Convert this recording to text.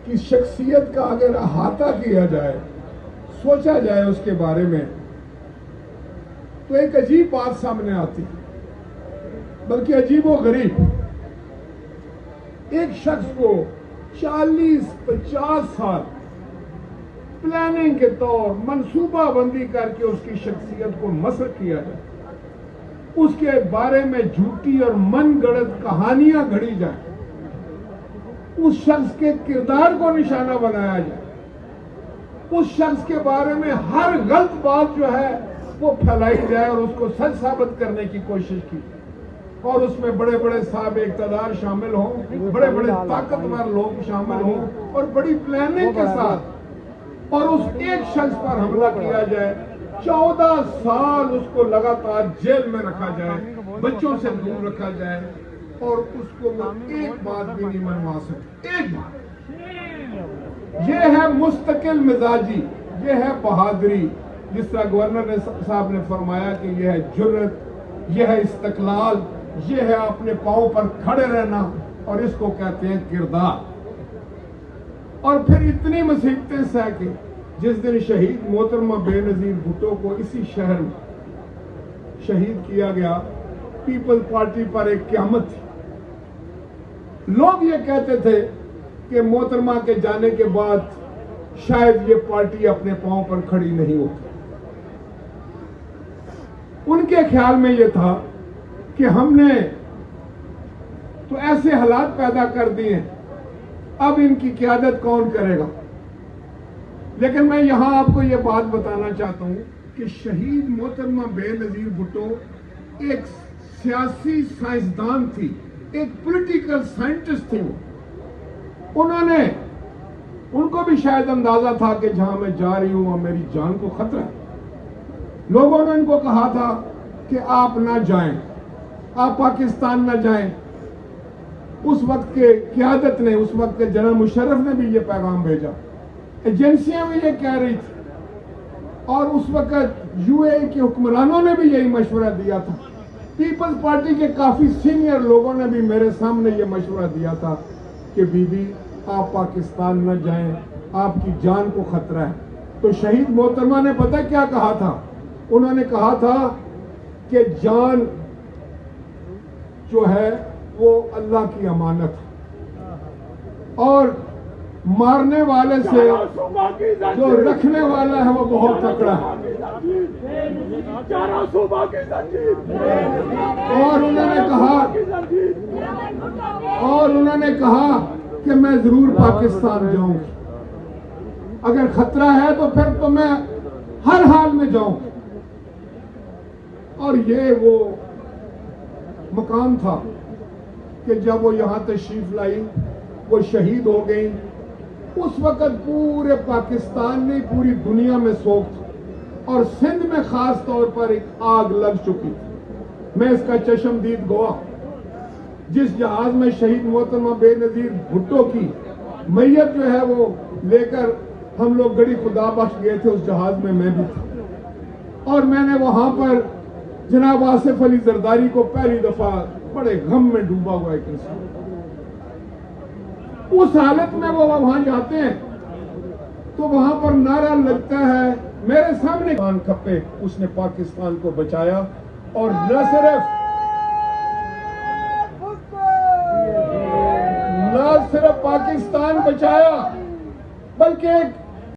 کی شخصیت کا اگر احاطہ کیا جائے، سوچا جائے اس کے بارے میں، تو ایک عجیب بات سامنے آتی ہے، بلکہ عجیب و غریب۔ ایک شخص کو 40-50 سال پلاننگ کے طور منصوبہ بندی کر کے اس کی شخصیت کو مسخ کیا جائے، اس کے بارے میں جھوٹی اور من گڑت کہانیاں گھڑی جائیں، اس شخص کے کردار کو نشانہ بنایا جائے، اس شخص کے بارے میں ہر غلط بات جو ہے وہ پھیلائی جائے اور اس کو سچ ثابت کرنے کی کوشش کی، اور اس میں بڑے بڑے صاحب اقتدار شامل ہوں، بڑے بڑے طاقتور لوگ شامل ہوں، اور بڑی پلاننگ کے ساتھ، اور اس ایک شخص پر حملہ کیا جائے، 14 سال اس کو لگاتار جیل میں رکھا جائے، بچوں سے دور رکھا جائے، اور اس کو ایک بات بھی نہیں منوا سکتے، ایک بات۔ یہ ہے مستقل مزاجی، یہ ہے بہادری، جس طرح گورنر صاحب نے فرمایا کہ یہ ہے جرت، یہ ہے استقلال، یہ ہے اپنے پاؤں پر کھڑے رہنا، اور اس کو کہتے ہیں کردار۔ اور پھر اتنی مصیبتیں سہ کے جس دن شہید محترمہ بے نظیر بھٹو کو اسی شہر میں شہید کیا گیا، پیپل پارٹی پر ایک قیامت تھی۔ لوگ یہ کہتے تھے کہ محترمہ کے جانے کے بعد شاید یہ پارٹی اپنے پاؤں پر کھڑی نہیں ہوتی۔ ان کے خیال میں یہ تھا کہ ہم نے تو ایسے حالات پیدا کر دیے، اب ان کی قیادت کون کرے گا؟ لیکن میں یہاں آپ کو یہ بات بتانا چاہتا ہوں کہ شہید محترمہ بے نظیر بھٹو ایک سیاسی سائنسدان تھی، ایک پولیٹیکل سائنٹسٹ تھی۔ ان کو بھی شاید اندازہ تھا کہ جہاں میں جا رہی ہوں میری جان کو خطرہ ہے۔ لوگوں نے ان کو کہا تھا کہ آپ نہ جائیں، آپ پاکستان نہ جائیں۔ اس وقت کے قیادت نے، اس وقت کے جنرل مشرف نے بھی یہ پیغام بھیجا، ایجنسیاں بھی یہ کہہ رہی تھی، اور اس وقت یو اے کے حکمرانوں نے بھی یہی مشورہ دیا تھا۔ پیپلز پارٹی کے کافی سینئر لوگوں نے بھی میرے سامنے یہ مشورہ دیا تھا کہ بی بی آپ پاکستان نہ جائیں، آپ کی جان کو خطرہ ہے۔ تو شہید محترمہ نے پتہ کیا کہا تھا؟ انہوں نے کہا تھا کہ جان جو ہے وہ اللہ کی امانت ہے، اور مارنے والے سے جو رکھنے والا ہے وہ بہت تکڑا ہے۔ اور انہوں نے کہا کہ میں ضرور پاکستان جاؤں گی، اگر خطرہ ہے تو پھر تو میں ہر حال میں جاؤں۔ اور یہ وہ مقام تھا کہ جب وہ یہاں تشریف لائی، وہ شہید ہو گئی، اس وقت پورے پاکستان میں، پوری دنیا میں سوگ تھی، اور سندھ میں خاص طور پر ایک آگ لگ چکی تھی۔ میں اس کا چشمدید گواہ۔ جس جہاز میں شہید محترمہ بے نظیر بھٹو کی میت جو ہے وہ لے کر ہم لوگ گڑی خدا بخش گئے تھے، اس جہاز میں بھی تھا، اور میں نے وہاں پر جناب آصف علی زرداری کو پہلی دفعہ بڑے غم میں ڈوبا ہوا ایک انسان، اس حالت میں وہ وہاں جاتے ہیں تو وہاں پر نعرہ لگتا ہے، میرے سامنے کان کھپے، اس نے پاکستان کو بچایا، اور نہ صرف پاکستان بچایا بلکہ ایک